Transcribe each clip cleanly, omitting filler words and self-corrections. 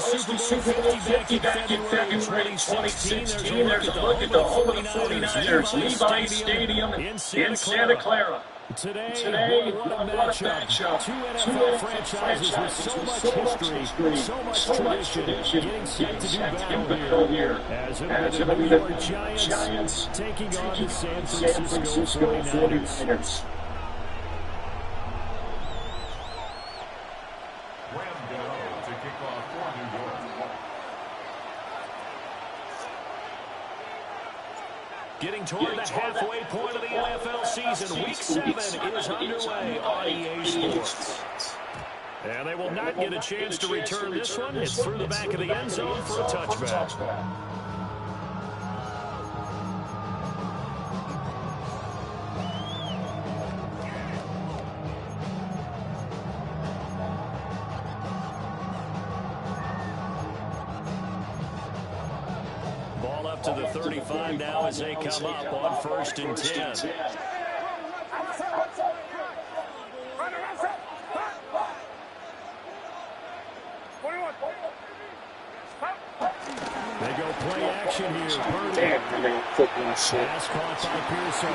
to Super Bowl 50 back in February 2016. There's a look at the home of the 49ers, Levi Stadium in Santa Clara. Today, what a matchup. Two NFL franchises with so much history, so much tradition, getting set to do battle here. As it will be the New York Giants taking on the San Francisco 49ers. Getting toward the halfway point of the NFL season, Week 7 is underway on EA Sports. And they will not get a chance to return this one. It's through the back of the end zone for a touchback. To the 35 now as they come up on 1st and 10. They go play action here. Pass caught by Pearson.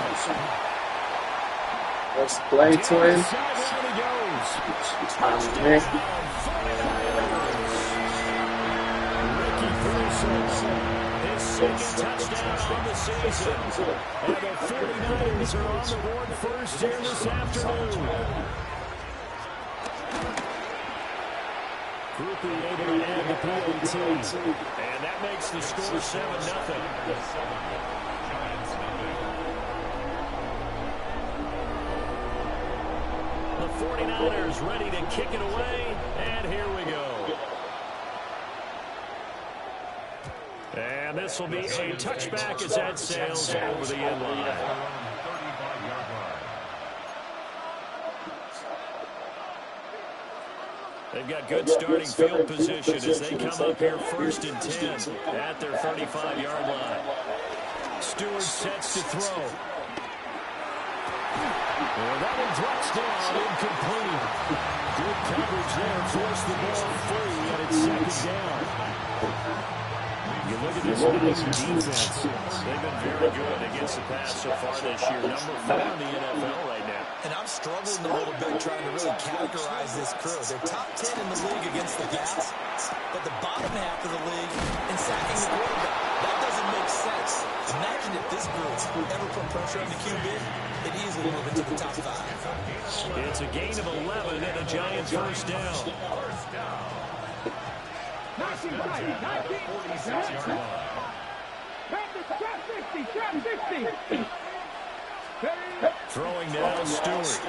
Let's play to him. Second touchdown on the season. And the 49ers are on the board first here this afternoon. Groupie able to add the PAT. And that makes the score 7-0. The 49ers ready to kick it away. And here we go. And this will be a touchback as that sails over the end line. They've got good starting field position as they come up here 1st and 10 at their 35-yard line. Stewart sets to throw. And that one drops down, incomplete. Good coverage there, forced the ball free, and it's 2nd down. You look at this defense. They've been very good against the pass so far this year. Number 4 in the NFL right now. And I'm struggling a little bit trying to really categorize this crew. They're top 10 in the league against the pass, but the bottom half of the league in sacking the quarterback. That doesn't make sense. Imagine if this group ever put pressure on the QB, it easily move into the top 5. It's a gain of 11 and a Giants first down. Throwing now, Stewart.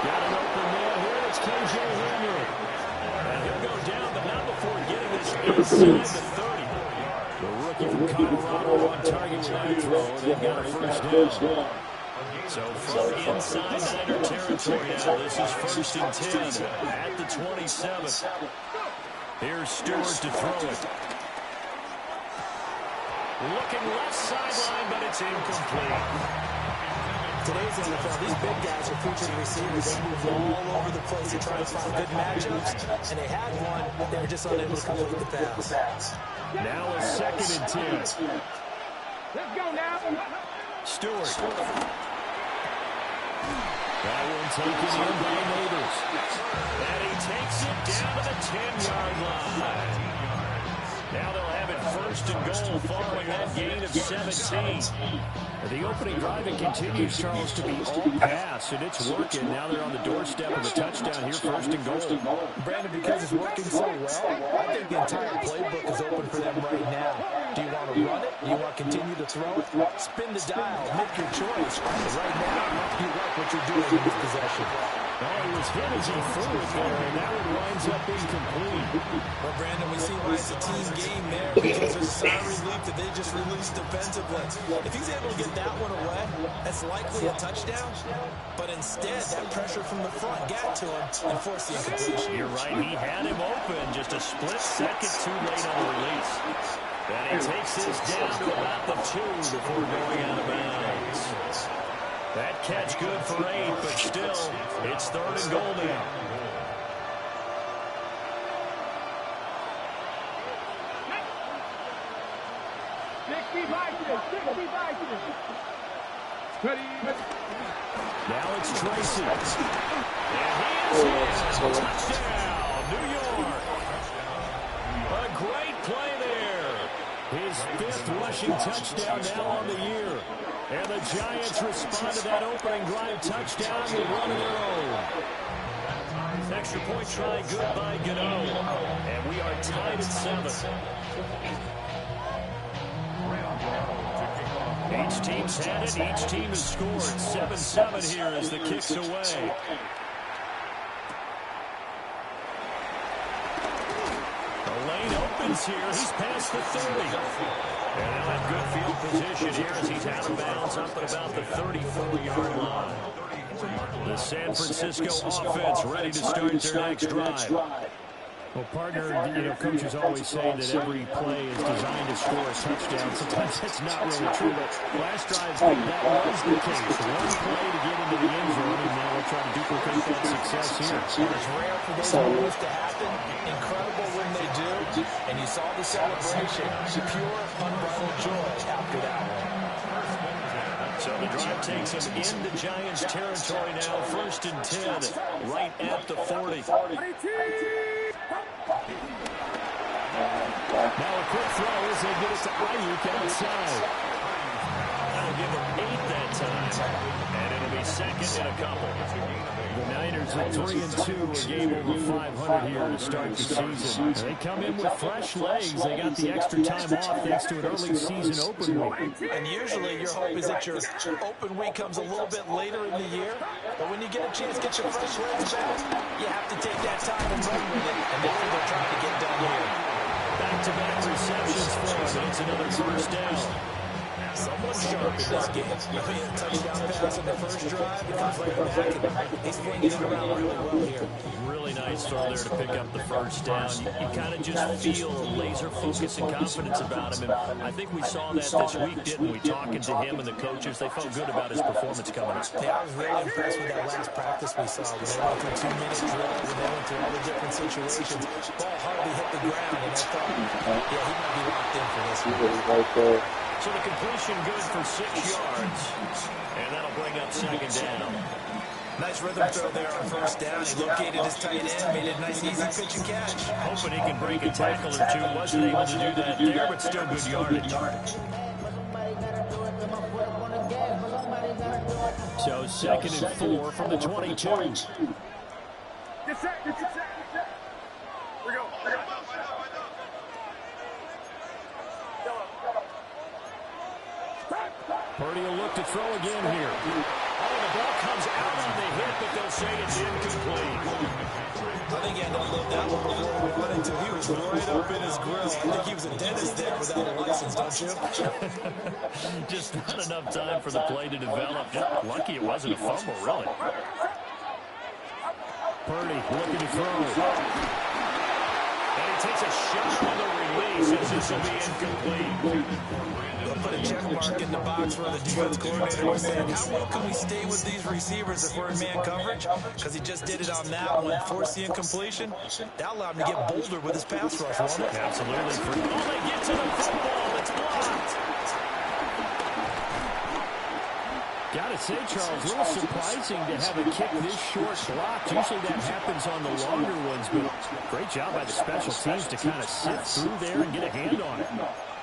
Got an open man here. It's KJ Henry. And he'll go down, but not before getting this inside the 30. The rookie from Colorado on target with that throw. They've got a first down. So from inside Niner territory now, this is 1st and 10 at the 27. Here's Stewart to throw it. Looking left sideline, but it's incomplete. Today's NFL, these big guys are featured receivers. They move all over the place to try to find good matchups. And they had one, but they were just unable to complete the pass. Now a 2nd and 10. Let's go now. Stewart. That one taken in by Neighbors. And he takes it down to the 10-yard line. Now they'll have it 1st and goal following that gain of 17. The opening drive, it continues, Charles, to be all pass, and it's working. Now they're on the doorstep of a touchdown here, 1st and goal. Brandon, because it's working so well, I think the entire playbook is open for them right now. Do you want to run it? Do you want to continue to throw it? Spin the dial. Make your choice. Right now, you like what you're doing in this possession. Oh, he was hit as he threw it there, and that one winds up incomplete. Well, Brandon, we see why it's a team game there, because there's a sigh of relief that they just released defensively. If he's able to get that one away, that's likely a touchdown. But instead, that pressure from the front got to him and forced the incompletion. You're right. He had him open just a split second too late on the release. And he takes this down to about the 2 before going out of bounds. That catch good for 8, but still, it's 3rd and goal now. Now it's Tracy. And he is in. Touchdown, New York. A great play there. His 5th rushing touchdown now on the year. And the Giants respond to that opening drive touchdown with one of their own. Extra point try good by Gano. And we are tied at 7. Each team's had it. Each team has scored. 7-7 here as the kick's away. The lane opens here. He's past the 30. And they'll have good field position here as he's out of bounds up at about the 34-yard line. The San Francisco offense ready to start their next drive. Well, partner, coaches always say that every play is designed to score a touchdown. Sometimes that's not really true, but last drive, that was the case. One play to get into the end zone, and now we'll try to duplicate that success here. It's rare for those moves to happen. Incredible when they do. And you saw the celebration. Pure, unbridled joy after that one. So the drive takes him into Giants territory now. 1st and 10, right at the 40. Now a quick throw as they get it to Ayuk outside. That'll give him 8 that time. And it'll be 2nd and a couple. The Niners are 3-2, a game over 500 here to start the season. They come in with fresh legs. They got the extra time off thanks to an early season open week. And usually your hope is that your open week comes a little bit later in the year. But when you get a chance to get your fresh legs back, you have to take that time and run with it. And that's what they're trying to get done here. Back-to-back receptions for him, and it's another 1st down. Someone sharp in this game. A touchdown pass on the first drive. He comes right back, and he's flinging it around really well here. Really nice throw there to pick up the 1st down. You kind of just feel laser focus and confidence about him, and I think we saw that this week, didn't we? Talking to him and the coaches, they felt good about his performance coming up. Yeah, I was really impressed with that last practice we saw. When they went through 2-minute drill, when they went through all the different situations, ball hardly hit the ground, and I thought, yeah, he might be locked in for this one. Right there. So the completion good for 6 yards, and that'll bring up 2nd down. Nice rhythm throw there on 1st down. He located his tight end, made it a nice, easy pitch and catch. Hoping he can break a tackle or two. Wasn't able to do that there, but still good yardage. So 2nd and 4 from the 22. Get set. Here we go. Purdy will look to throw again here. Oh, the ball comes out on the hit, but they'll say it's incomplete. I think he had to unload that one before we went into. He was right up in his grill. I think he was a dentist there without a license, don't you? Just not enough time for the play to develop. Lucky it wasn't a fumble, really. Purdy looking to throw. And he takes a shot on the release as this will be incomplete. They'll put a check mark in the box for the defense coordinator who's saying, how well can we stay with these receivers if we're in man coverage? Because he just did it on that one. Force the incompletion. That allowed him to get bolder with his pass rush, won't it? Absolutely. Oh, they get to the football. It's blocked. Gotta say, Charles, a little surprising to have a kick this short blocked. Usually that happens on the longer ones, but great job by the special teams to kind of sift through there and get a hand on it.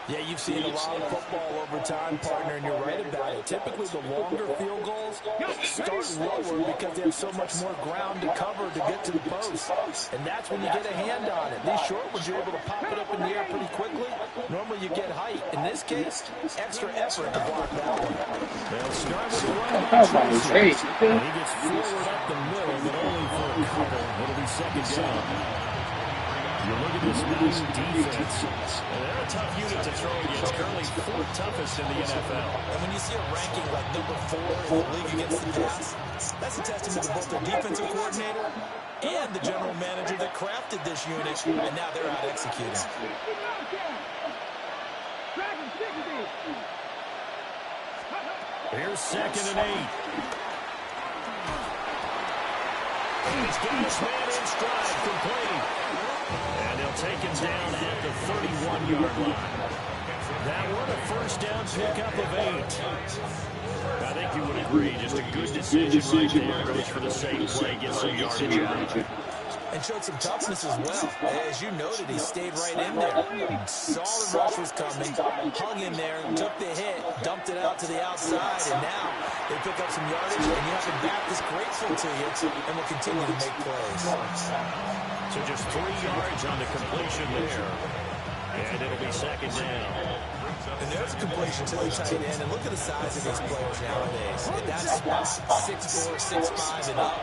Yeah, you've seen a lot of football over time, partner, and you're right about it. Typically, the longer field goals start lower because they have so much more ground to cover to get to the post. And that's when you get a hand on it. These short ones, you're able to pop it up in the air pretty quickly. Normally, you get height. In this case, extra effort to block that one. They'll start with a run by Tracy. And he gets forward up the middle, but only for a couple. It'll be 2nd down. You look at this Niner defense. They're a tough unit to throw against. Currently 4th toughest in the NFL. And when you see a ranking like number 4 in the league against the pass, that's a testament to both their defensive coordinator and the general manager that crafted this unit, and now they're out executing. Here's 2nd and 8. And he's got his man in stride, complete. And they'll take him down at the 31-yard line. That one a first down pickup of 8. I think you would agree, just a good decision right there. Goes for the same play, gets some yardage out of it. And showed some toughness as well. As you noted, he stayed right in there. Saw the rush was coming, hung in there, took the hit, dumped it out to the outside, and now they pick up some yardage, and you have a back that's grateful to you and will continue to make plays. So just 3 yards on the completion there. And it'll be second down. And there's a completion to the tight end. And look at the size of these players nowadays. And that's 6'4", 6'5", and up.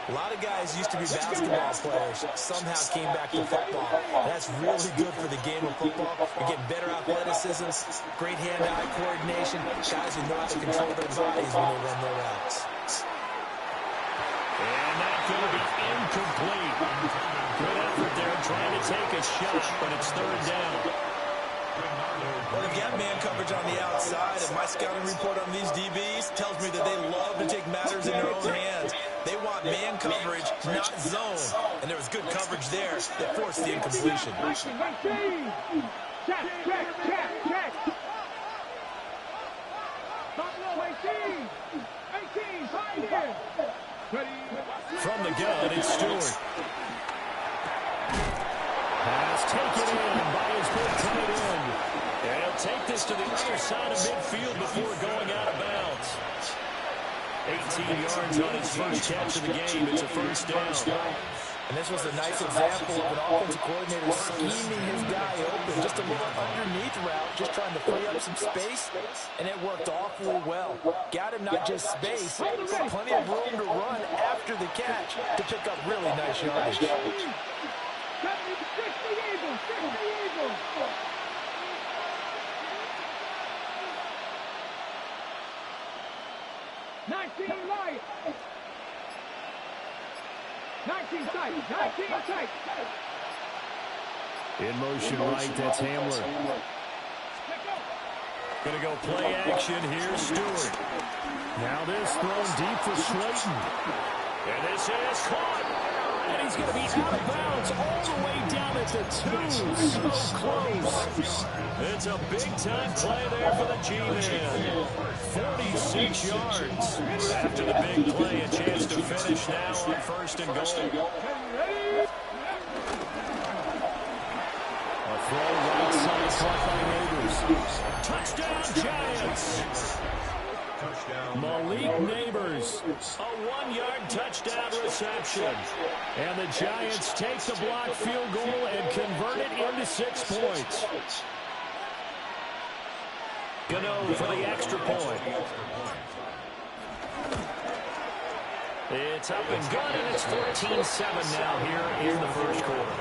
A lot of guys used to be basketball players, somehow came back to football. And that's really good for the game of football. You're getting better athleticism, great hand-eye coordination, guys who know how to control their bodies when they run their routes. And that's going to be incomplete. Good effort there trying to take a shot, but it's third down. Well, they've got man coverage on the outside, and my scouting report on these DBs tells me that they love to take matters in their own hands. They want man coverage, not zone. And there was good coverage there that forced the incompletion. From the gun, it's Stewart. Pass taken in by his big tight end. And he'll take this to the other side of midfield before going out of bounds. 18 yards on his first catch of the game. It's a first down. And this was a nice example of an offensive coordinator scheming his guy open. Just a little underneath route, just trying to free up some space, and it worked awfully well. Got him not just space, but plenty of room to run after the catch to pick up really nice yardage. 19 light. 19 tight. 19 tight. In motion right, that's Hamler. Gonna go play action. Here's Stewart. Now this thrown deep for Slayton. And this is caught. And he's going to be out of bounds all the way down at the 2. So close. It's a big-time play there for the G-Man. 46 yards. After the big play, a chance to finish now on first and goal. A throw right side caught by Neighbors. Touchdown, Giants. Malik Neighbors, a 1-yard touchdown reception. And the Giants take the blocked field goal and convert it into 6 points. Gano for the extra point. It's up and good, and it's 14-7 now here in the first quarter.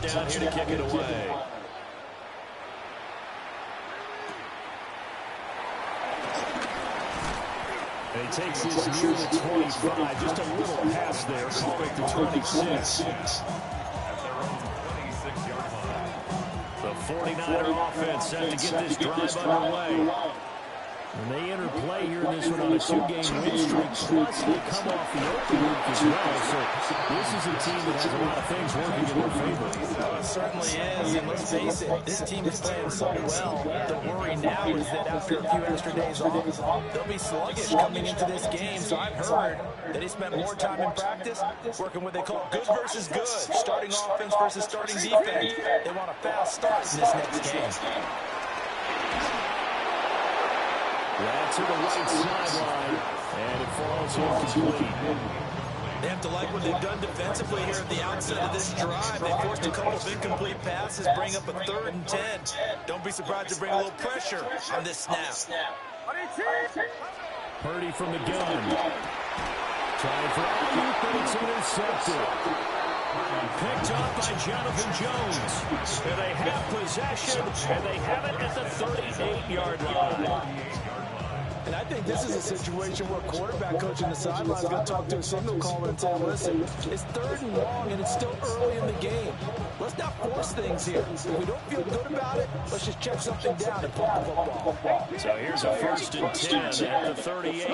Down here to kick it away. And he takes this near the 25. Just a little pass there. Call it the 26. The 49er offense set to get this drive underway. And they enter play here in this one on a 2-game win streak, plus they come off the open week as well. So this is a team that has a lot of things working in their favor. It certainly is, and let's face it, this team is playing so well. The worry now is that after a few extra days off, they'll be sluggish coming into this game. So I've heard that they spent more time in practice working what they call good versus good, starting offense versus starting defense. They want a fast start in this next game. That's to the right sideline, and it falls incomplete. They have to like what they've done defensively here at the outset of this drive. They forced a couple of incomplete passes, bring up a 3rd and 10. Don't be surprised to bring a little pressure on this snap. Purdy from the gun. Trying for alley-oop, but it's intercepted. Picked up by Jonathan Jones. And they have possession, and they have it at the 38-yard line. And And I think this is a situation where quarterback coach in the sideline is going to talk to a signal caller and say, listen, it's 3rd and long, and it's still early in the game. Let's not force things here. If we don't feel good about it, let's just check something down and punt the football. So here's a 1st and 10 at the 38.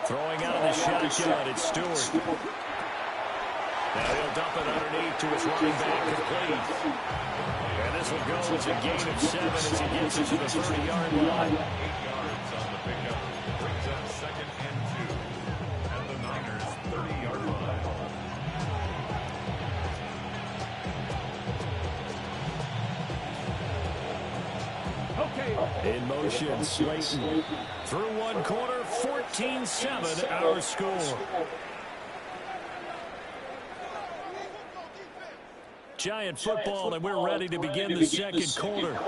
Throwing out of the shotgun, it's Stewart. Now he'll dump it underneath to his running back complete. And this will go as a gain of 7 as he gets it to the 30-yard line. 8 yards on the pickup. Brings up 2nd and 2 at the Niners' 30-yard line. In motion, Slayton. Through one quarter, 14-7 our score. Giant football, and we're ready to begin the second quarter.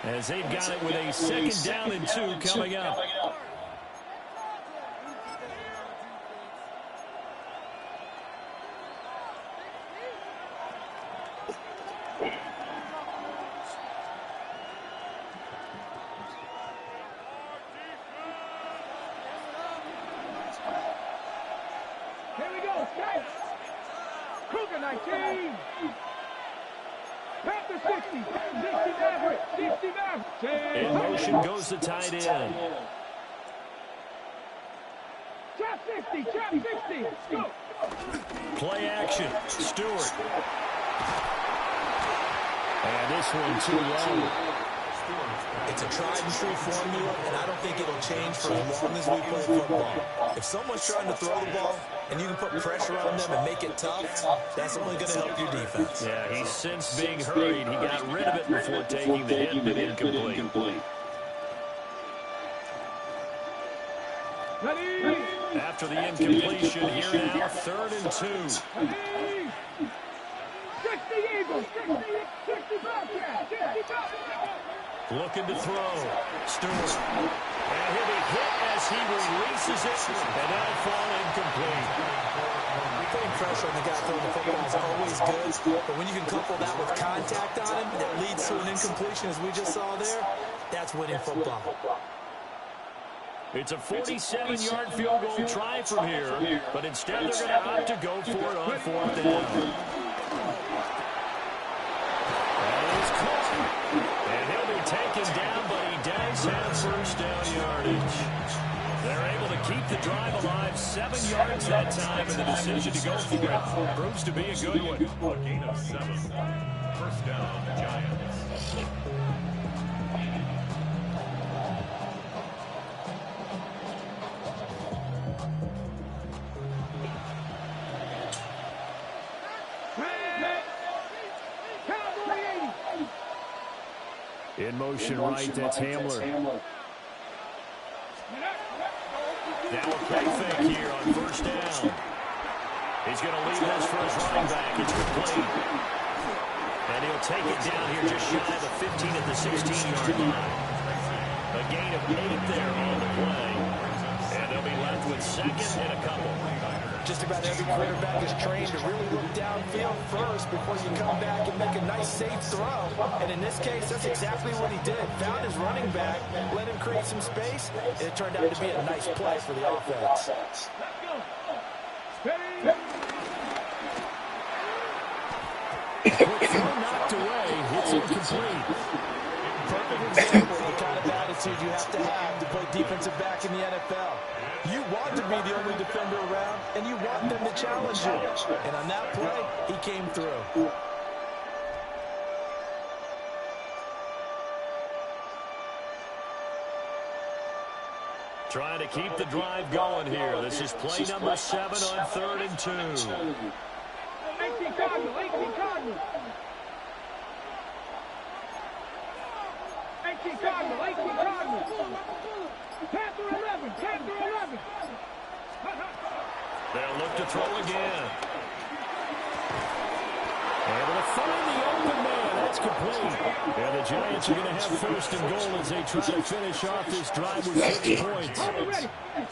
As they've got it with a 2nd down and 2 coming up. Here we go, guys. Cougar 19. Panther 60. 60 Maverick. 60 Maverick. In motion goes the tight end. Trap 60. Trap 60. Go. Play action. Stewart. And this one too low. It's a tried-and-true formula, and I don't think it'll change for as long as we play football. If someone's trying to throw the ball and you can put pressure on them and make it tough, that's only going to help your defense. Yeah, he sensed being hurried. He got rid of it before taking the hit, but incomplete. Ready. After the incompletion, here now, 3rd and 2. Ready. 60 Eagles. 60 Bobcats. 60 Bobcats. Looking to throw. Stewart. And he'll be hit as he releases it, and that'll fall incomplete. Putting pressure on the guy throwing the football is always good, but when you can couple that with contact on him that leads to an incompletion, as we just saw there, that's winning football. It's a 47-yard field goal try from here, but instead they're going to opt to go for it on 4th down. That is caught. And he'll be taken down, but he does have 1st down yardage. They're able to keep the drive alive, 7 yards that time, and the decision to go for it proves to be a good one. A gain of 7. 1st down, Giants. In motion right, that's Hamler. Now a play fake here on 1st down. He's going to leave this for his running back. It's complete. And he'll take it down here just shy of the 15 at the 16-yard line. A gain of 8 there on the play. And they'll be left with 2nd and a couple. Just about every quarterback is trained to really look downfield first before you come back and make a nice, safe throw. And in this case, that's exactly what he did. Found his running back, let him create some space, and it turned out to be a nice play for the offense. Quick throw knocked away. It's incomplete. Perfect example of the kind of attitude you have to play defensive back in the NFL. You want to be the only defender around, and you want them to challenge you. And on that play, he came through. Trying to keep the drive going here. This is play number 7 on 3rd and 2. 18 Cardinal. 18 Cardinal. 18 Cardinal. 18 Cardinal. Panther 11. Panther 11. They'll look to throw again. Able to find the open man. That's complete. And the Giants are going to have 1st and goal as they try to finish off this drive with 6 points.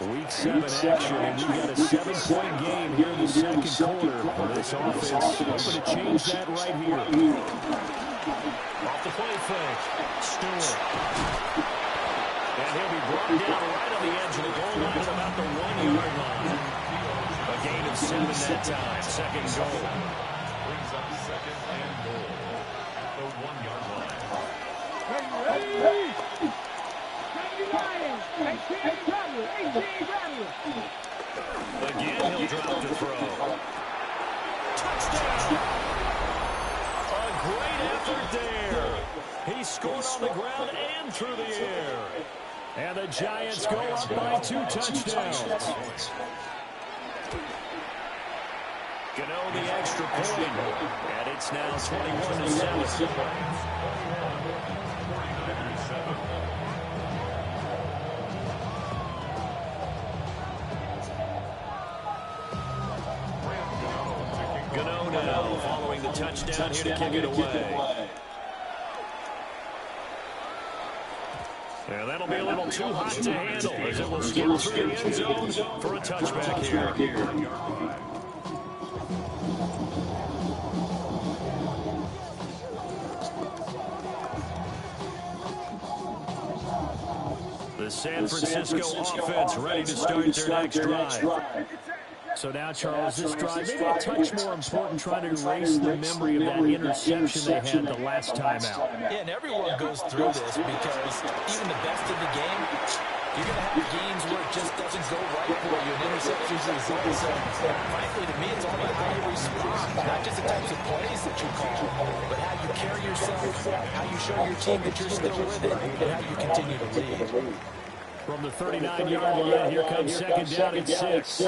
Week 7 action, and we've got a 7-point game here in the second quarter. This offense hoping to change that right here. Off the play fake. Stewart. And he'll be brought down right on the edge of the goal line at about the 1-yard line. A gain of 7 that time. Second and goal. Brings up second and goal at the 1-yard line. Ready? Lions. 18 Rattler. Again, he'll drop to throw. Touchdown! A great effort there. He scored on the ground and through the air. And the Giants go up by 2 touchdowns. Gano the extra point. And it's now 21-7. Gano now following the touchdown here to kick it away. And that'll be a little too hot to handle as it will skip through the end zone for a touchback here. The San Francisco offense ready to start their next drive. So now, Charles, this drive, maybe a touch more important, trying to erase the memory of that interception they had the last time out. Yeah, and everyone goes through this because even the best of the game, you're going to have games where it just doesn't go right for you, and interceptions result. So, frankly, to me, it's all about how you respond, not just the types of plays that you call, but how you carry yourself, how you show your team that you're still with it, and how you continue to lead. From the 39-yard line, here comes second down at 6.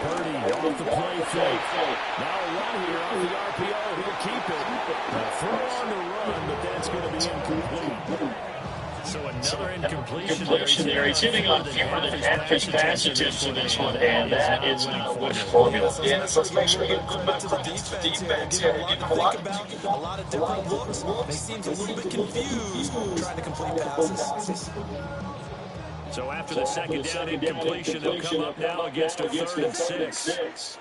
Purdy off the play fake. Now a run here off the RPO. He'll keep it. A throw on the run, but that's going to be incomplete. So another incompletion there. He's hitting on fewer than half his pass attempts in this one, and that is not a good formula. Yes, let's make sure we get a good to the defense here. Give them a lot of different looks. They seem a little bit confused trying to complete passes. So after the second down incompletion, they'll come up now against a 3rd and 6.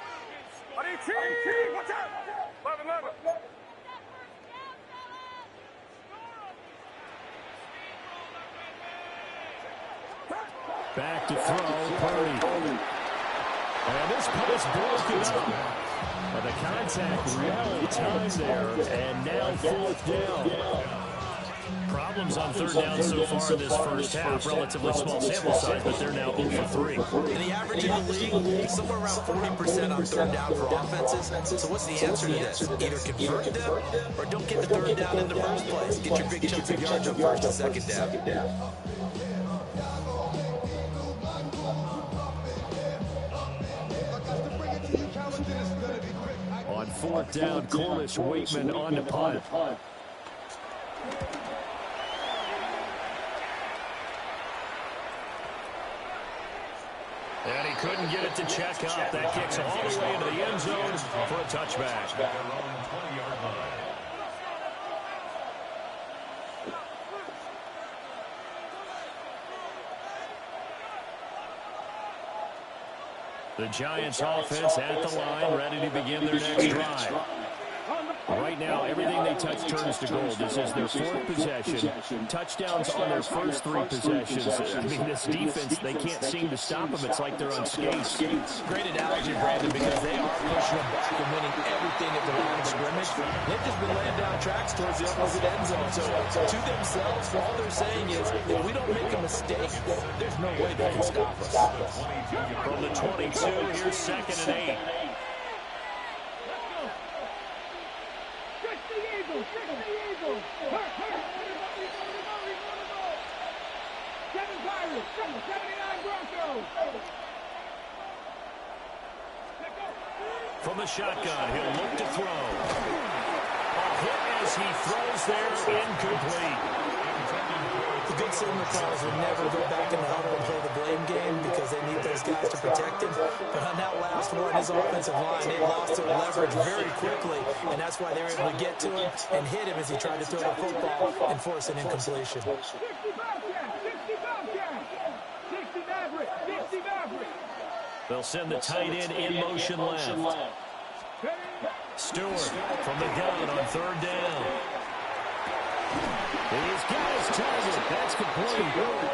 Back to throw, Purdy. And this pass broken up. But the contact really timed there, and now 4th down. Problems on 3rd down so far in this first half. Relatively small sample size, but they're now 0 for 3. And the average in the league, somewhere around 40% on 3rd down for offenses. So what's the answer to this? Either convert them or don't get the 3rd down in the first place. Get your big chunks of yards on 1st and 2nd down. On 4th down, Corliss Waitman on the punt. And he couldn't get it to check up. That kicks all the way into the end zone for a touchback. The Giants offense at the line, ready to begin their next drive. Right now, everything they touch turns to gold. This is their 4th possession. Touchdowns on their first 3 possessions. I mean, this defense, they can't seem to stop them. It's like they're on skates. Great analogy, Brandon, because they are pushing them back and winning everything at the line of scrimmage. They've just been laying down tracks towards the opposite end zone. So, to themselves, all they're saying is, if we don't make a mistake, there's no way they can stop us. From the 22, here's 2nd and 8. From the shotgun, he'll look to throw. A hit as he throws there, incomplete. The good signal calls will never go back in the huddle and play the blame game because they need those guys to protect him. But on that last one, his offensive line, they lost their leverage very quickly, and that's why they were able to get to him and hit him as he tried to throw the football and force an incompletion. They'll send the tight end in motion left. Stewart from the gun on 3rd down. He's got his target. That's complete.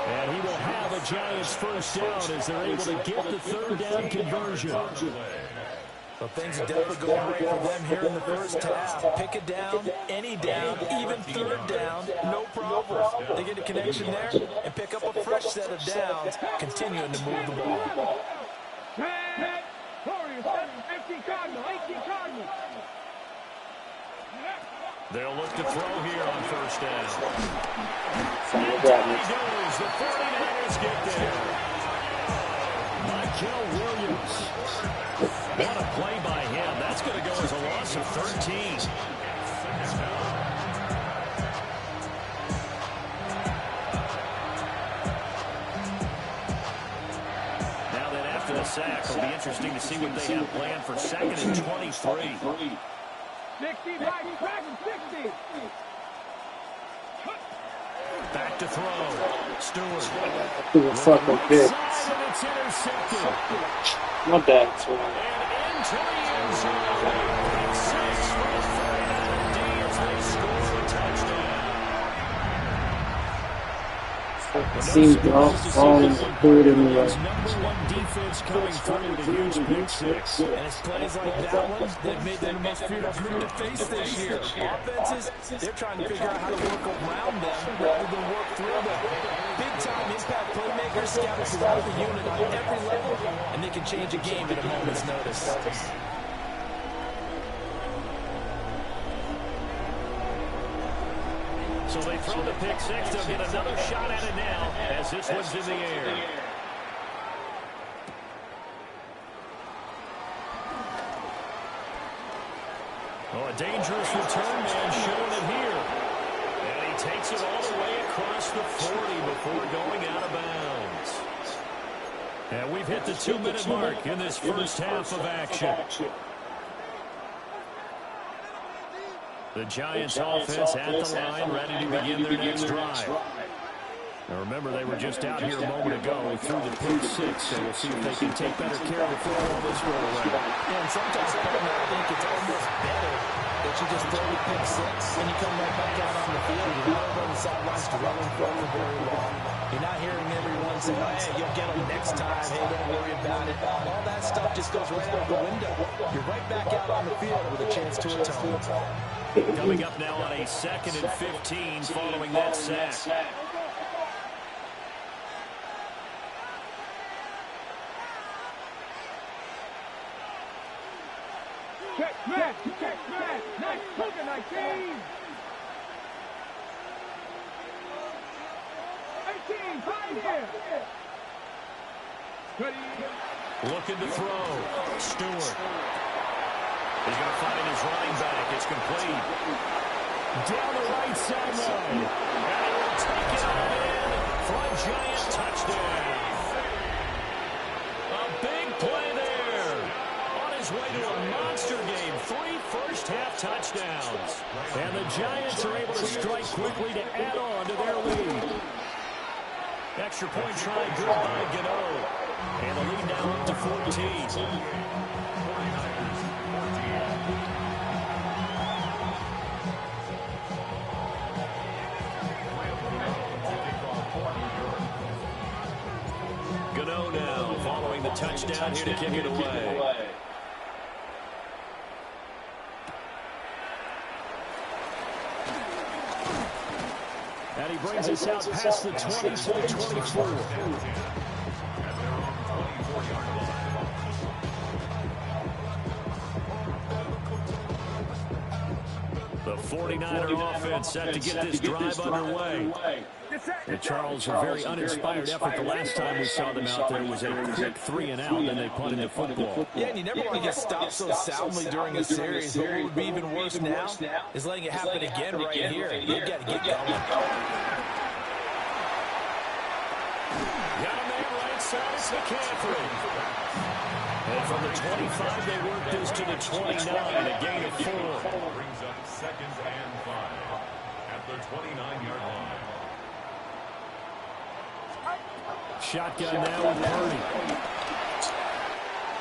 And he will have a Giants first down as they're able to get the 3rd down conversion. Well, things are definitely going great for them here in the first half. Pick it down, any down, even 3rd down, no problem. They get a connection there and pick up a fresh set of downs, continuing to move the ball. They'll look to throw here on 1st down. And down he goes. The 49ers get there. Michael Williams. What a play by him. That's going to go as a loss of 13. Now then, after the sack, it'll be interesting to see what they have planned for 2nd and 23. 60, 60. Back to throw. Stewart. Who the fuck was this? And it's intercepted. My bad, sir. And into the end zone. 6 for the 49er D as they score a touchdown. It seems wrong and third in the #1 defense coming through with a huge pick 6. And it's plays like that one that made them the most feared group to face this year. Offenses, they're trying to figure out how to work around them rather than work through them. Big-time impact playmakers scattered throughout the unit on every level, and they can change a game at a moment's notice. So they throw the pick 6. They'll get another shot at it now as this one's in the air. Oh, a dangerous return man showing it here. And he takes it all the way across the 40 before going out of bounds. And we've hit the 2-minute mark in this first half of action. The Giants offense at the line, ready to begin their next drive. Now remember, they were just out here a moment ago through the pick 6, so we'll see if they can take better care of the football this go around. And sometimes, partner, I think it's almost better that you just throw the pick 6 and you come right back out on the field. You're not over on the sidelines dwelling for very long. You're not hearing everyone say, oh, hey, you'll get them next time. Hey, don't worry about it. All that stuff just goes right out the window. You're right back out on the field with a chance to atone. Coming up now on a 2nd and 15 following that sack. Check man. Nice cooking, 19. 18, 5 here. Looking to throw. Stewart. He's going to find his running back. It's complete. Down the right sideline. And he will take it all in for a Giant touchdown. A big play there. On his way to a monster game. 3 first-half touchdowns. And the Giants are able to strike quickly to add on to their lead. Extra point try good by Gano. And the lead now up to 14. Gano now following the touchdown here to kick it away. And he brings us out past the 20 to the 24. The 49er offense set to get this drive underway. And Charles, a very uninspired effort the last time we saw them out there was a quick 3 and out, then they punted the football. Yeah, and you never want to get stopped so soundly during a series. But what would be even worse now is letting it happen again right here. You've got to get going. Got a man right side, it's McCaffrey. And from the 25, they work this to the 29, a gain of 4. Brings up 2nd and 5 at the 29-yard line. Shotgun now with Purdy.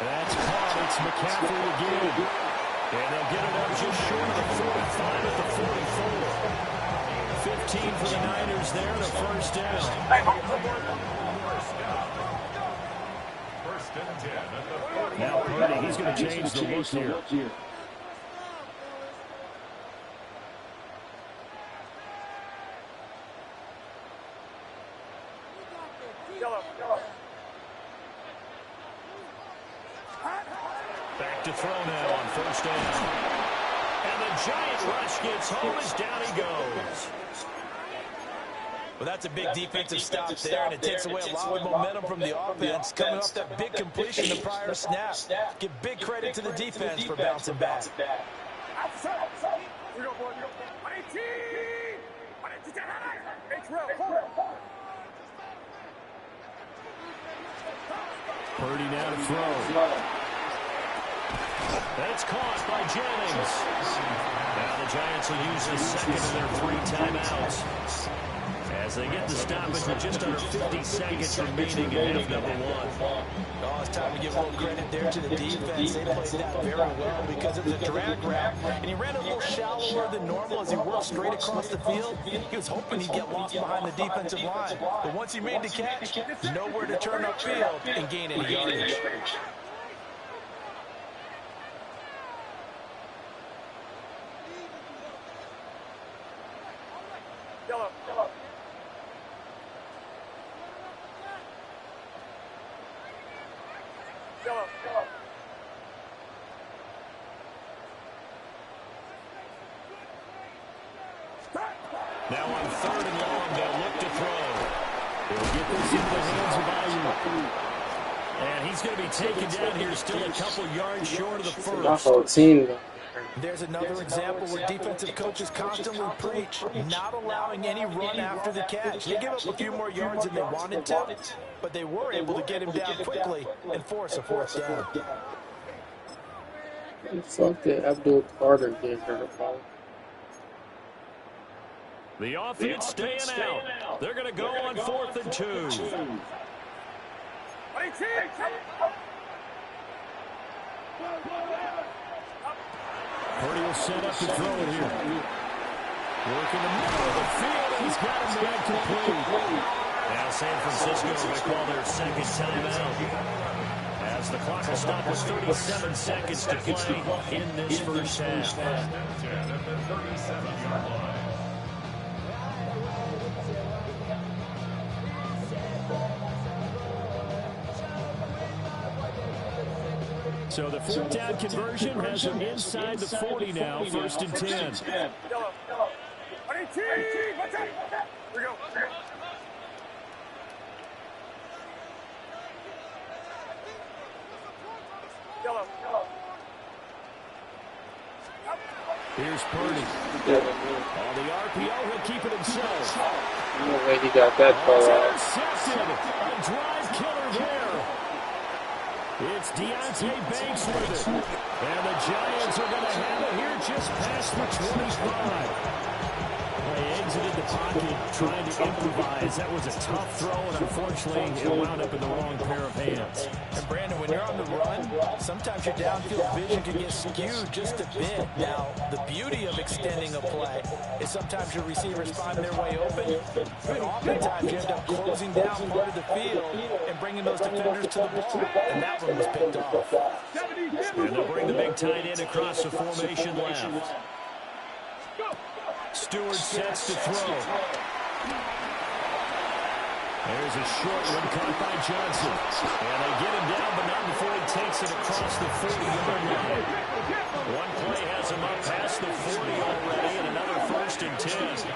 That's caught. It's McCaffrey again. And they'll get it up just short of the 45 at the 44. 15 for the Niners there and a first down. First and 10 at the 40. Now Purdy, he's going to change the look here. Back to throw now on first down. And the giant rush gets home as down he goes. Well, that's a big defensive stop there, and it takes away a lot of momentum from the offense coming off that big completion the prior snap. Give big credit to the defense for bouncing back. Purdy now to throw. That's caught by Jennings. Now the Giants will use the second of their 3 timeouts as they get the stoppage with just under 50 seconds remaining in half number 1. Oh, it's time to give a little credit there to the defense. They played that very well because it was a drag route, and he ran a little shallower than normal as he worked straight across the field. He was hoping he'd get lost behind the defensive line, but once he made the catch, nowhere to turn upfield and gain any yardage. Now on 3rd and long, they'll look to throw. They'll get this into the hands of Ayuk. And he's going to be taken down here, still a couple yards short of the first. My whole team. There's another example where defensive coaches constantly preach not allowing any run after the catch. They give up a few more yards than they wanted to, but they were able to get him down quickly and force a 4th down. Fuck that Abdul Carter did her the ball. The offense staying out. They're going to go on 4th and 2. Purdy will set up to throw it here. Work in the middle of the field, and he's got him man complete. Now San Francisco will call their second timeout, as the clock will stop with 37 seconds to play in this first half. 10 at the 37-yard line. So the 4th down conversion has him inside the 40 now, 1st and 10. Here's Purdy. On the RPO, he'll keep it himself. No way he got that ball out. Intercepted. A drive killer there. It's Deonte Banks with it. And the Giants are going to have it here just past the 25. They exited the pocket trying to improvise. That was a tough throw, and unfortunately, it wound up in the wrong pair of hands. And Brandon, when you're on the run, sometimes your downfield vision can get skewed just a bit. Now, the beauty of extending a play is sometimes your receivers find their way open, but oftentimes you end up closing down part of the field and bringing those defenders to the ball, and that one was picked off. And they'll bring the big tight end across the formation left. Stewart sets to throw. There's a short one caught by Johnson. And they get him down, but not before he takes it across the 40-yard line. One play has him up past the 40 already, and another 1st and 10.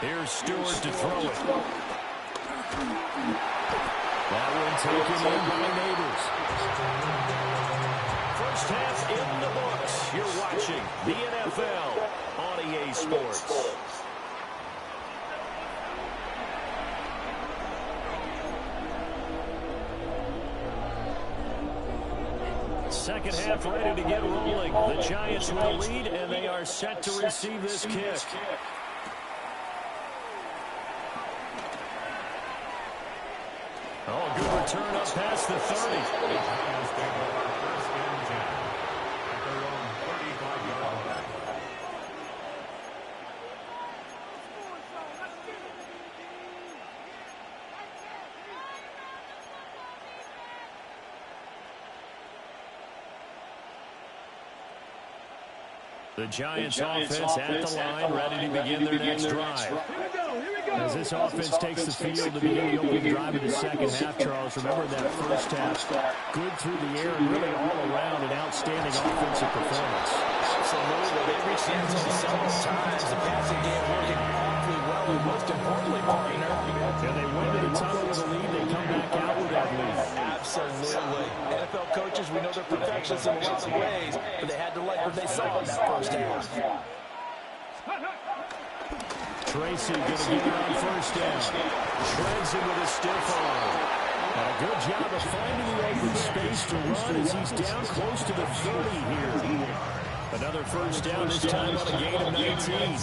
Here's Stewart to throw it. That one taken in by Neighbors. First half in the books. You're watching the NFL on EA Sports. Second half ready to get rolling. The Giants will lead, and they are set to receive this kick. Oh, good return up past the 30. The Giants offense at the line, ready to begin their next drive. As this offense takes the field to begin the opening drive of the second half, Charles, remember that first half, good through the air and really all around an outstanding offensive performance. Absolutely. They reached the end zone several times. The passing game working awfully well, and most importantly, partner. And they went to the tunnel with a lead. They come back out with that lead. Absolutely. NFL coaches, we know they're perfectionists in a lot of ways, but they had to like what they saw in that first half. Tracy going to get it on first down. Shreds him with a stiff arm. And a good job of finding the open space to run as he's down close to the 30 here. Another first down, this time on a gain of 19.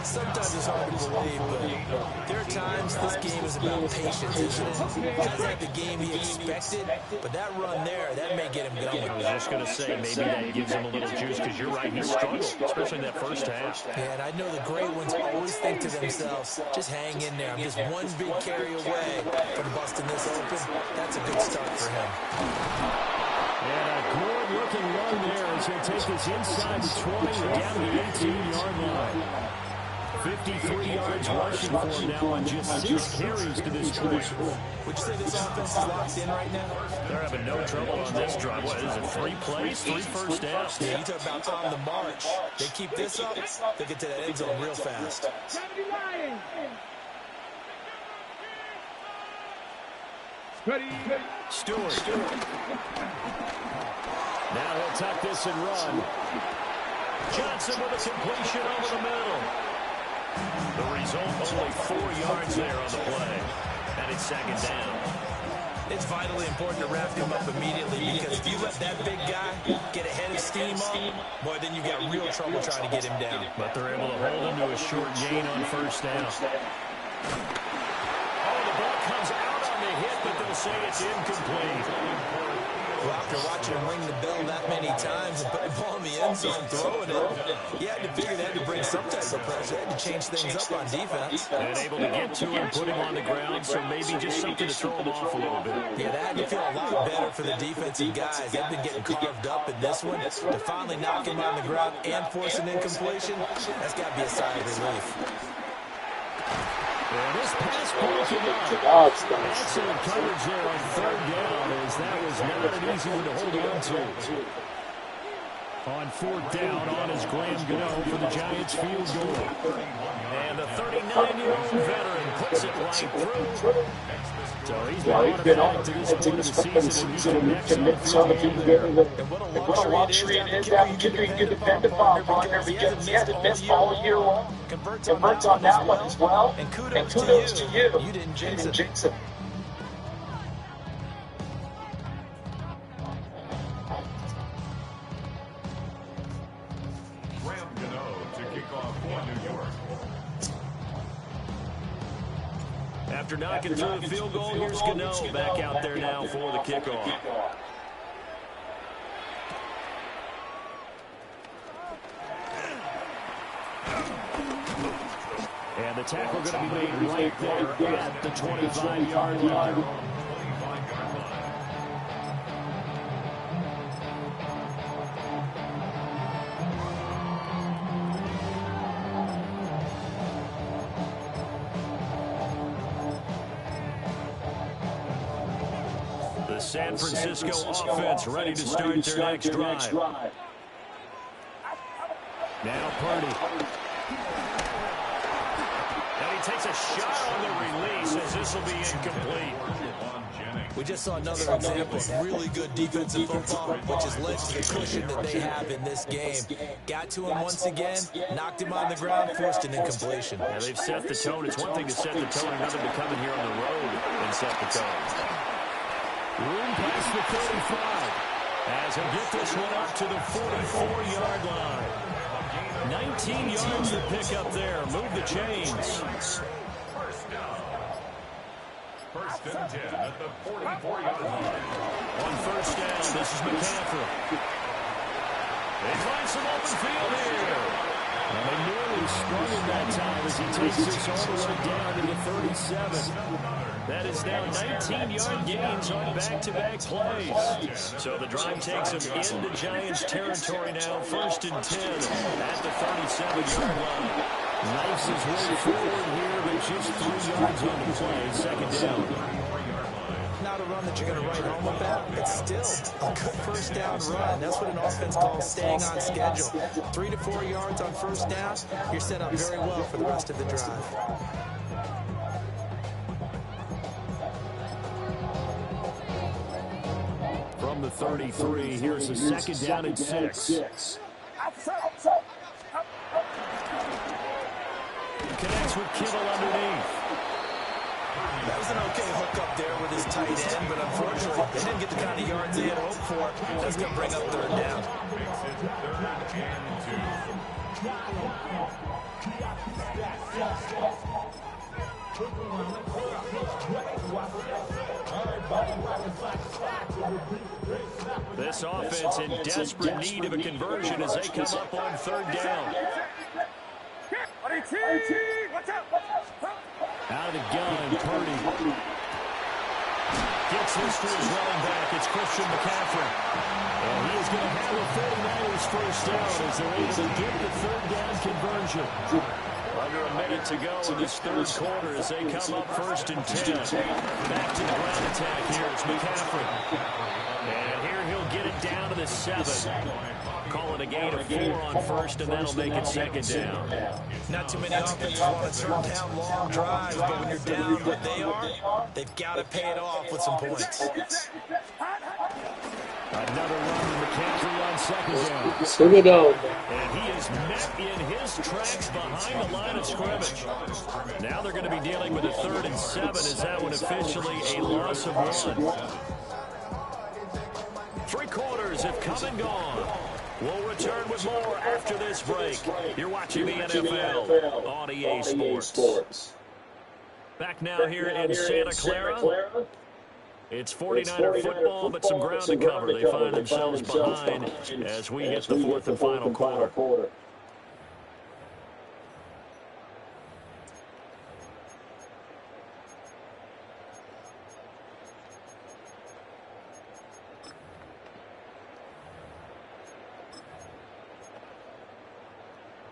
Sometimes it's hard to believe, but there are times this game is about patience, isn't it? Guys had the game he expected, but that run there, that may get him going. I was just going to say, maybe that gives him a little juice, because you're right, he struggled, especially in that first half. Yeah, and I know the great ones always think to themselves, just hang in there. I'm just one big carry away from busting this open. That's a good start for him. And a good-looking run there as he'll take this inside the 20 and down to the 18-yard line. 53 yards rushing for him now on just 6 carries to this point. Would you say this offense is locked in right now? They're having no trouble on this drive. What is it, 3 plays, 3 first downs? Yeah, you talk about on the march. They keep this up, they get to that end zone real fast. Stewart. Now he'll tuck this and run. Johnson with a completion over the middle. The result, only 4 yards there on the play. And it's second down. It's vitally important to wrap him up immediately, because if you let that big guy get ahead of steam up, boy, then you got real trouble trying to get him down. But they're able to hold him to a short gain on first down. Oh, the ball comes out on the hit, but they'll say it's incomplete. Well, after watching him ring the bell that many times and put the ball in the end zone, throwing it, you had to figure they had to bring some type of pressure. They had to change things up on defense. And able to get to him, put him on the ground, so maybe just something to throw him off a little bit. Yeah, that had to feel a lot better for the defensive guys. They've been getting carved up in this one. To finally knock him on the ground and force an incompletion, that's got to be a sigh of relief. And this pass broken up. Excellent coverage there on third down, as that was not an easy one to hold on to. On fourth down, on is Graham Gano for the Giants field goal. And the 39-year-old veteran puts it right through. So he's been on to this point of the season, and he can make some of these there. And what a luxury it is to have Kendry can depend upon, partner, because he hasn't missed all year long. Converts on that one as well. And kudos to you. You didn't jinx it. Graham Gano to kick off for New York. After knocking through the field goal, here's Gano back out there now for the kickoff. And the tackle going to be made right there at the 25-yard line. The San Francisco offense ready to start their next drive. Now Purdy. And he takes a shot on the release, as this will be incomplete. We just saw another example of really good defensive football, which has led to the cushion that they have in this game. Got to him once again, knocked him on the ground, forced an incompletion. Yeah, they've set the tone. It's one thing to set the tone, another to come in here on the road and set the tone. Room past the 35. As he'll get this one up to the 44-yard line. 19 yards to pick up there. Move the chains. First and 10 at the 44-yard line. On first down, this is McCaffrey. They find some open field here. And they nearly sprung him that time as he takes this all the way down to the 37. That is now 19-yard gains on back-to-back plays. So the drive takes them into Giants territory now, 1st and 10 at the 37-yard line. Knifes his way forward here, but just 3 yards on the play, 2nd down. Not a run that you're going to write home about. It's still a good 1st down run. That's what an offense calls staying on schedule. 3 to 4 yards on 1st down, you're set up very well for the rest of the drive. From the 33, here's a 2nd down and 6. Connects with Kittle underneath. That was an okay hook up there with his tight end, but unfortunately, they didn't get the kind of yards they had hoped for. That's going to bring up 3rd down. Makes it 3rd and 2. This offense in desperate need of a conversion as they come up on 3rd down. Out of the gun, Purdy. Gets this to his running back. It's Christian McCaffrey. And he is going to have a 49ers 1st down as they're able to get the 3rd down conversion. Under a minute to go in this 3rd quarter as they come up 1st and 10. Back to the ground attack here. It's McCaffrey. And here he'll get it down to the 7. Call it a gain of 4 on 1st, and that'll make it 2nd down. Not too many offenses want to turn down long drives, but when you're down what they are, they've got to pay it off with some points. Another run from McCaffrey on 2nd down. Super dope. And he is met in his tracks behind the line of scrimmage. Now they're going to be dealing with a 3rd and 7 as that one officially a loss of 1. 3 quarters have come and gone. We'll return with more after this break. You're watching the NFL on EA Sports. Back now here in Santa Clara. It's 49er football, but some ground to cover. They find themselves behind as we hit the 4th and final quarter.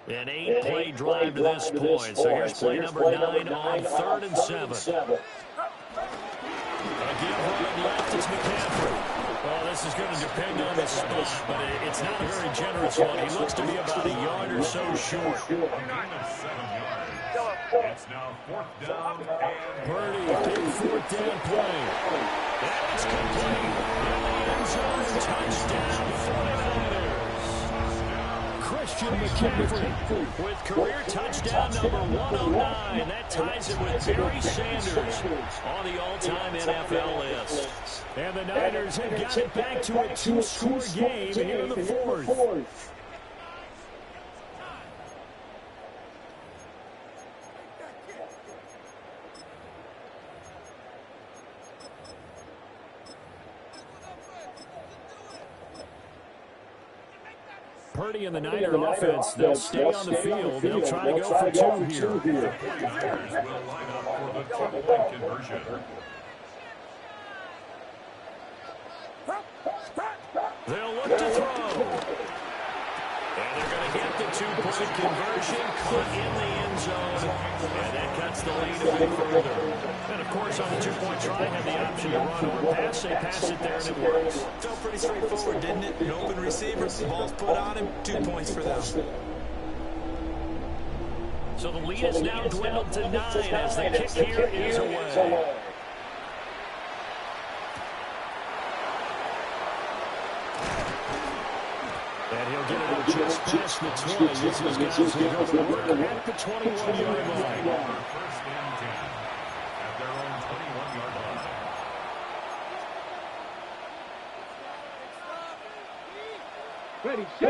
An 8-play drive to this point. So here's play number 9 on 3rd and 7. Again, right left, it's McCaffrey. Well, this is going to depend on the spot, but it's not a very generous one. He looks to be about a yard or so short. It's now 4th down and Purdy, big 4th down play. And it's complete. In the end zone, touchdown, 49ers. Christian McCaffrey with career touchdown number 109. That ties it with Barry Sanders on the all-time NFL list. And the Niners have got it back to a 2-score game here in the 4th. Purdy and the Niner offense, they'll stay on the field. They'll try to go for 2 here. the 49ers will line up for the 2-point conversion. They'll look to throw. And they're going to get the 2-point conversion, caught in the end zone, and that cuts the lead a bit further. And, of course, on the 2-point try, have the option to run or pass. They pass it there, and it works. Felt pretty straightforward, didn't it? An open receiver, the ball's put on him, 2 points for them. So the lead is now dwindled to 9 as the kick here is away. And he'll get it just past the 20. This is guys who go to work at the 21-yard line. 1st and 10 at their own 21-yard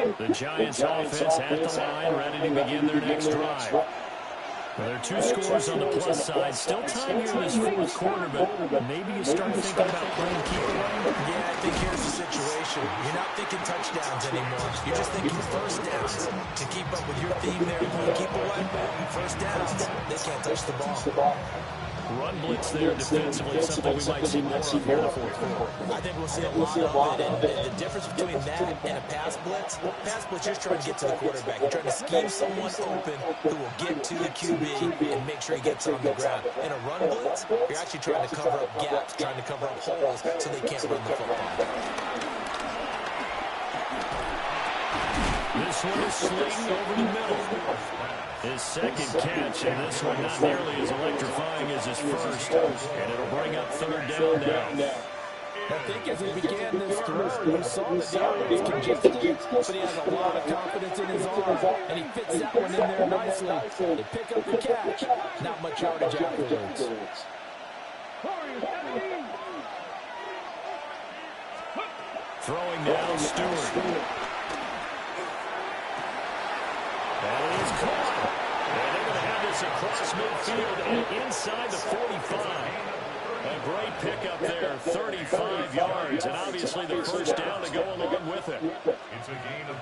line. The Giants offense at the line, ready to begin their next drive. Well, there are 2 scores on the plus side. Still time here in this 4th quarter, but maybe you start thinking about playing keeper. Yeah, I think here's the situation. You're not thinking touchdowns anymore. You're just thinking 1st downs. To keep up with your theme there, playing keep away. 1st downs, they can't touch the ball. Run blitz there defensively, something we might see more of here in the fourth quarter. I think we'll see a lot of it. And the difference between that and a pass blitz, you're trying to get to the quarterback. You're trying to scheme someone open who will get to the QB and make sure he gets on the ground. In a run blitz, you're actually trying to cover up gaps, trying to cover up holes so they can't run the football. This one is slinging over the middle. His second catch, and this one not nearly as electrifying as his first. And it'll bring up third down now. I think as he began this throw, you saw the defense congested, but he has a lot of confidence in his arm, and he fits that one in there nicely. They pick up the catch, not much yardage afterwards. Throwing now, Stewart. And it is caught. And they're going to have this across midfield and inside the 45. A great pickup there, 35 yards, and obviously the first down to go along with it.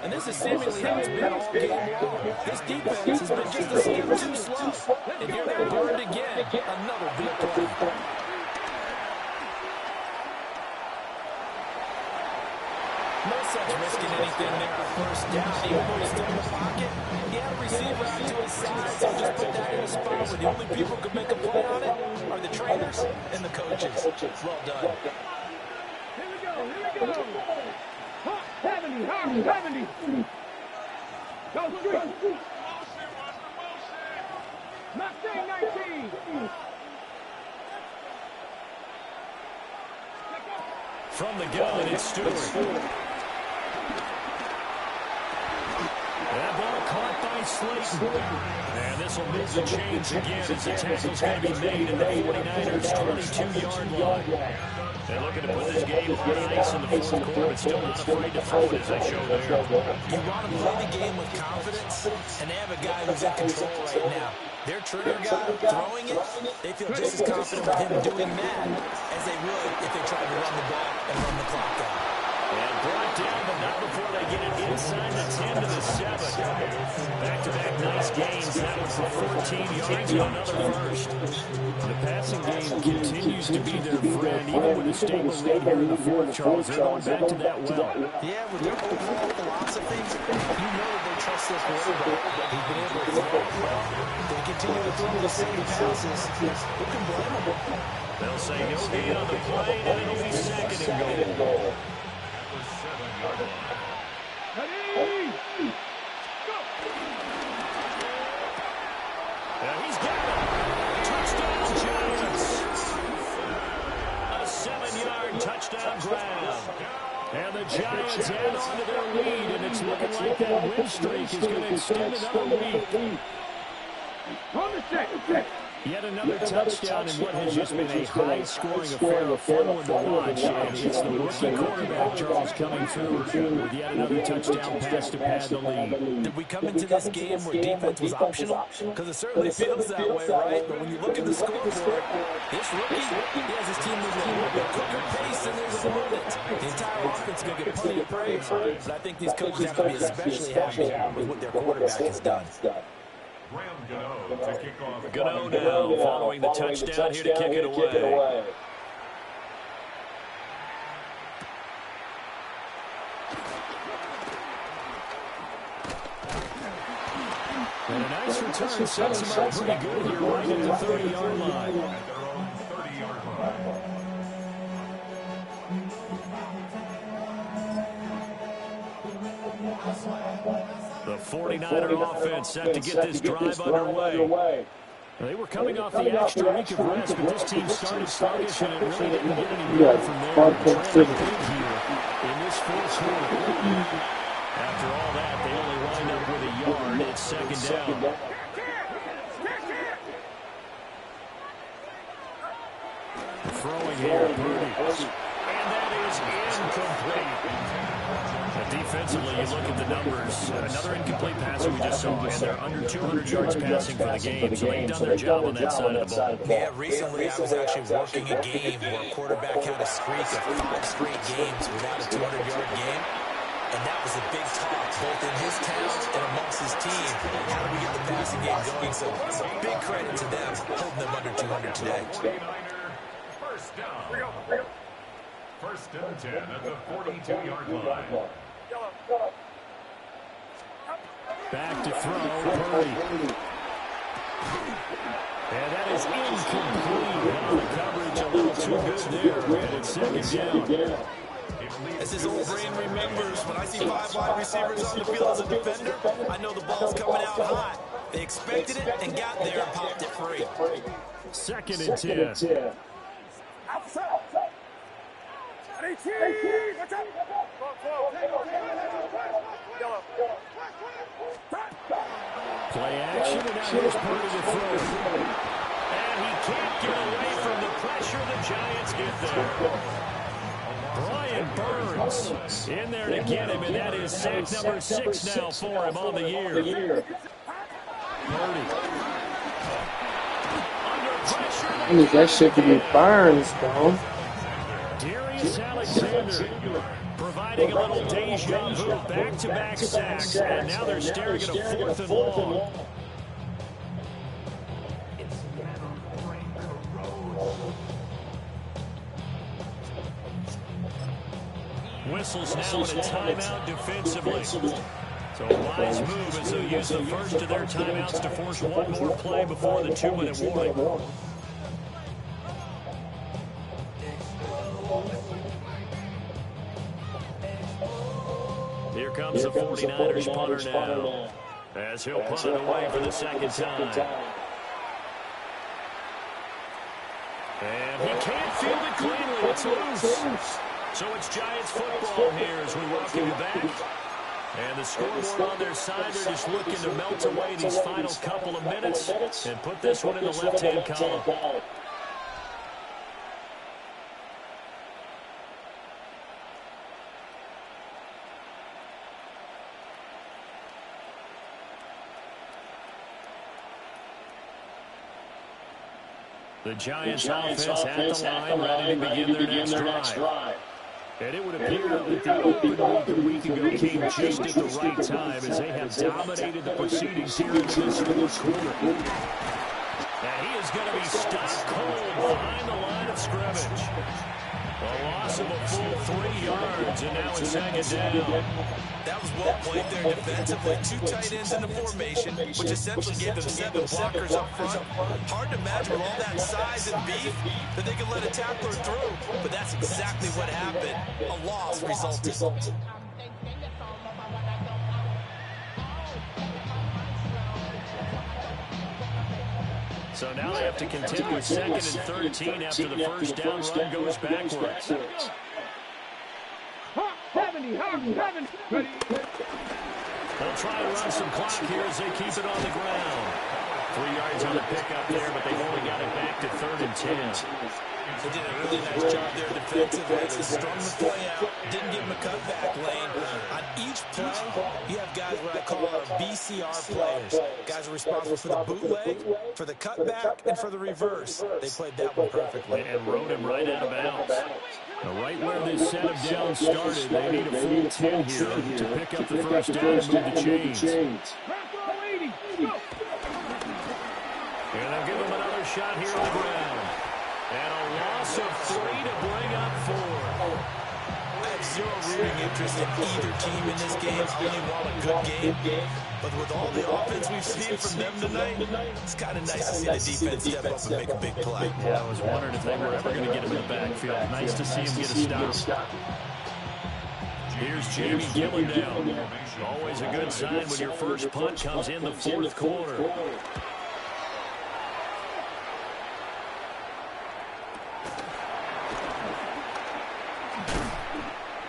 And this is seemingly how it's been all game long. This defense has been just a step too slow. And here they're burned again. Another big play. No sense risking anything there on first down, even though he's still in the pocket. He had a receiver out to his side, so just put that in a spot where the only people who can make a play on it are the trainers and the coaches. Well done. Here we go. 70. Go street. Mustang 19. From the gun, it's Stewart. That ball caught by Slayton. And this will move the chains again as the tackle's going to be made in the 49ers' 22-yard line. They're looking to put this game on ice in the fourth quarter, but still not afraid to throw it as they show there. You want to play the game with confidence, and they have a guy who's in control right now. Their trigger guy throwing it, they feel just as confident with him doing that as they would if they tried to run the ball and run the clock out. And brought down, but not before they get it inside the 10 to the 7. Back-to-back nice gains. That was for 14 yards and another first. The passing game continues to be their friend, even with a stable lead here in the fourth, Charles. They're going back to that well. Yeah, with their overall philosophy, you know that they trust their quarterback. He's been able to throw it well. They continue to throw the same passes. Who can blame them? They'll say no gain on the play, and it'll be second and goal. Ready? Go! And he's got it. Touchdown, Giants. A 7-yard touchdown grab. And the Giants add on to their lead, and it's looking like that win streak is going to extend another week. On the set. Yet another touchdown in what has just been a high-scoring affair, a fun one to watch. And it's the rookie quarterback, Charles, coming through with yet another touchdown pass to pad the lead. Did we come into this game where defense was optional? Because it certainly feels that way, right? But when you look at the scoreboard, this rookie, he has his team moving at a little bit quicker pace than his opponents. The entire offense is going to get plenty of praise, but I think these coaches have to be especially happy with what their quarterback has done. Graham Gano to kick off. Gano now following the touchdown here to kick it away. And a nice return sets him up pretty good here right at the 30-yard line. At their own 30-yard line. The 49er offense set to get this drive underway. They were coming off the extra week of rest, but this team started sluggish, and it really didn't get any better from there. Trailing big here in this fourth quarter. After all that, they only wind up with a yard. It's second down. Throwing here, Purdy. And that is incomplete. Defensively, you look at the numbers. Another incomplete pass we just saw, and they're under 200 yards passing for the game, so they've done their job on that side of the ball. Yeah, recently I was actually working a game where a quarterback had a streak of 5 straight games without a 200-yard game, and that was a big talk both in his town and amongst his his team, how do we get the passing game going? So big credit to them, holding them under 200 today. 49er, first down. First and 10 at the 42-yard line. Back to throw, Purdy. And that is incomplete. The coverage a little too good there. And it's second down. As his old brain remembers, when I see 5 wide receivers on the field as a defender, I know the ball's coming out hot. They expected it and got there and popped it free. Second and 10. Play action, and now here's Purdy to throw. And he can't get away from the pressure. The Giants get there. Brian Burns in there to get him, and that is sack number 6 now for him on the year. Purdy. Under pressure. I mean, that shit could be Burns, bro. Darius Alexander providing a little deja vu, back-to-back sacks, and now they're staring at a 4th and long. Whistles now in a timeout defensively. So a wise move as they'll use the first of their timeouts to force one more play before the 2-minute warning. Here comes the 49ers punter now, as he'll punt it away for the second time. And he can't field it cleanly. It's loose. So it's Giants football here as we welcome you back. And the scoreboard on their side, they're just looking to melt away these final couple of minutes and put this one in the left-hand column. The Giants offense at the line, ready to begin their next drive. And it would appear that the open week a week ago came just at the right time as they have dominated the proceedings here in this fourth quarter. And he is going to be stopped cold behind the line of scrimmage. A loss of a full 3 yards, and now it's second down. That was well played there defensively. 2 tight ends in the formation, which essentially gave them 7 blockers up front. Hard to imagine with all that size and beef that they could let a tackler through. But that's exactly what happened. A loss resulted. So now they have to continue 2nd and 13 after the first down run goes backwards. 70. They'll try to run some clock here as they keep it on the ground. 3 yards on the pickup there, but they've only got it back to 3rd and 10. They did a really nice job there defensively. They strung the play out, didn't give him a cutback lane. On each play, you have guys what I call our BCR players. Guys are responsible for the bootleg, for the cutback, and for the reverse. They played that one perfectly. And rode him right out of bounds. Now, right where this set of downs started, they need a full 10 here to pick up the first down and move the chains. And they'll give him another shot here on the ground. And a loss of 3 to bring up 4. I have zero rooting interest in either team in this game. I only want a good game. But with all the offense we've seen from them tonight, it's kind of nice to see the defense step up and make a big play. Yeah, I was wondering if they were ever going to get him in the backfield. Nice to see him get a stop. Here's Jamie Gillendown. Always a good sign when your first punt comes in the 4th quarter.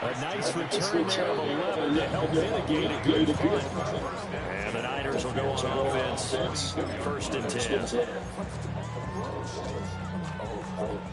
A nice return there of 11 to help mitigate a good punt. And the Niners will go on offense. 1st and 10.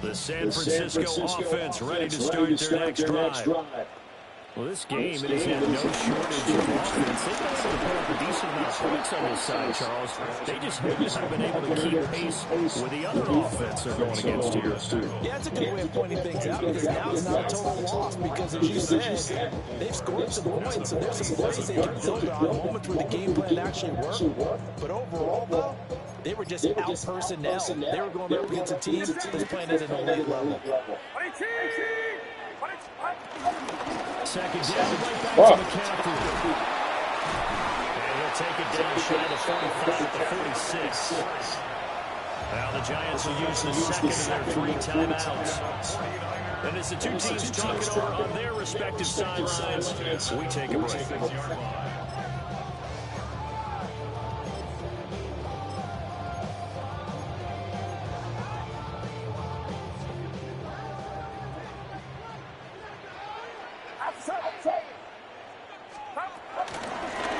The San Francisco offense ready to start their next drive. Well, this game, it has had no shortage of offense. They've been able to put up a decent amount points on this side, Charles. They just haven't been able to keep pace with the other offense they're going against here. Yeah, that's a good way of pointing things out, because now it's not a total loss, because as you said, they've scored some points, and there's some plays they can build on, moments where the game plan actually worked. But overall, though, they were just out-personnel. They were going up against a team that's playing at an elite level. Second down, right back to McCaffrey. And he'll take it down shy of 45 to 46. Now the Giants will use the second of their 3 timeouts. And as the two teams talk it over on their respective sidelines, we take a break.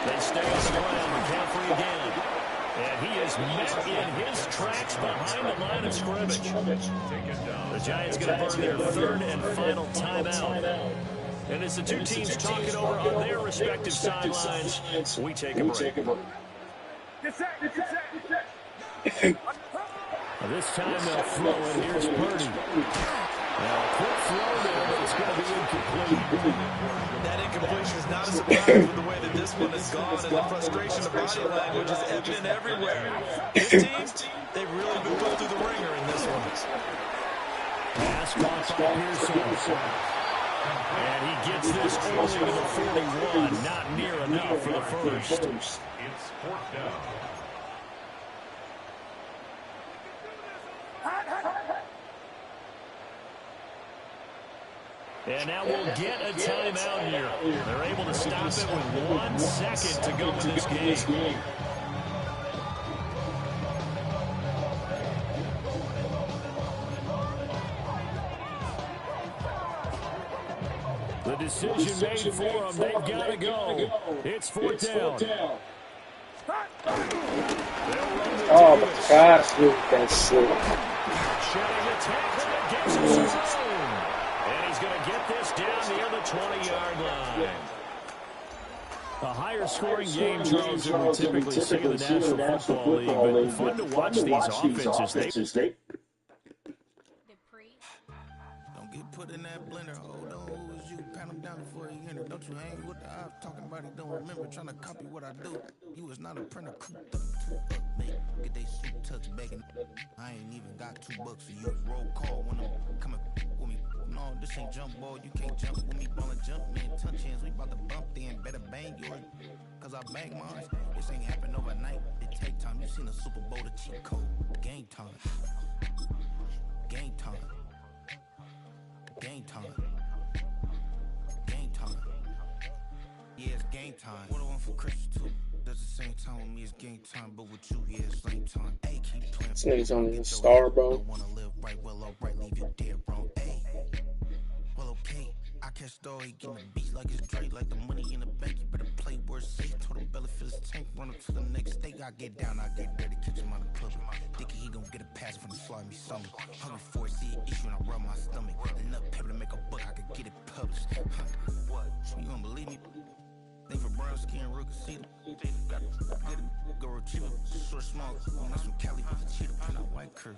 They stay on the ground. McCaffrey again. And he is met in his tracks behind the line of scrimmage. The Giants going to burn their 3rd and final timeout. And as the two teams talk it over on their respective sidelines, we take a break. This time they'll throw it. Here's Purdy. Now a quick throw there, but it's going to be incomplete. That incompletion is not a surprise with the way that this one has gone, and the frustration, the body language is evident everywhere. This team, they've really been put through the ringer in this one. Pass caught by Pearson. And he gets this early to the 41. Not near enough for the first. It's 4th down. And now we'll get a timeout here. They're able to stop it with 1 second to go in this game. The decision made for them. They've got to go. It's 4th down. Oh my gosh, look at that shit. Shedding the tackle that gets his own. And he's going to get this down near the 20-yard line. A higher scoring game, Charles, than we typically see in the National Football League. But fun to watch these offenses. Don't get put in that blender. Hold on, who is you? Pat him down before he enter. Don't you hang with the ops talking about it? Don't remember trying to copy what I do. You was not a printer. Get they suit tucks begging. I ain't even got $2 for you. Roll call when I'm coming with me. No, this ain't jump ball. You can't jump with me. Ballin' jump, man. Touch hands. We about to bump then. Better bang yours. Cause I bang mine. This ain't happen overnight. It take time. You seen the Super Bowl, the cheat code. Game time. Game time. Game time. Game time. Yeah, it's game time. What I want for Christmas too. Does the same time with me, it's game time, but with you, yeah, it's lame time. Hey, keep playing. This nigga's only a star, bro. Don't wanna live right, well, alright, leave you dead wrong. Hey, well, okay. I catch the he getting the beats like it's Drake, like the money in the bank. You better play worse safe. Told him belly fill his tank, run up to the next state. I get down, I get dirty, catch him on the club. Dickie, he gon' get a pass from the slide me something. Hungry for it, see an issue and I rub my stomach. Enough paper to make a book, I could get it published. What? You don't believe me? Think for brown skin, real conceited. Got get it, go retrieve it. Short, small, that's from Cali with the cheetah print out white curve.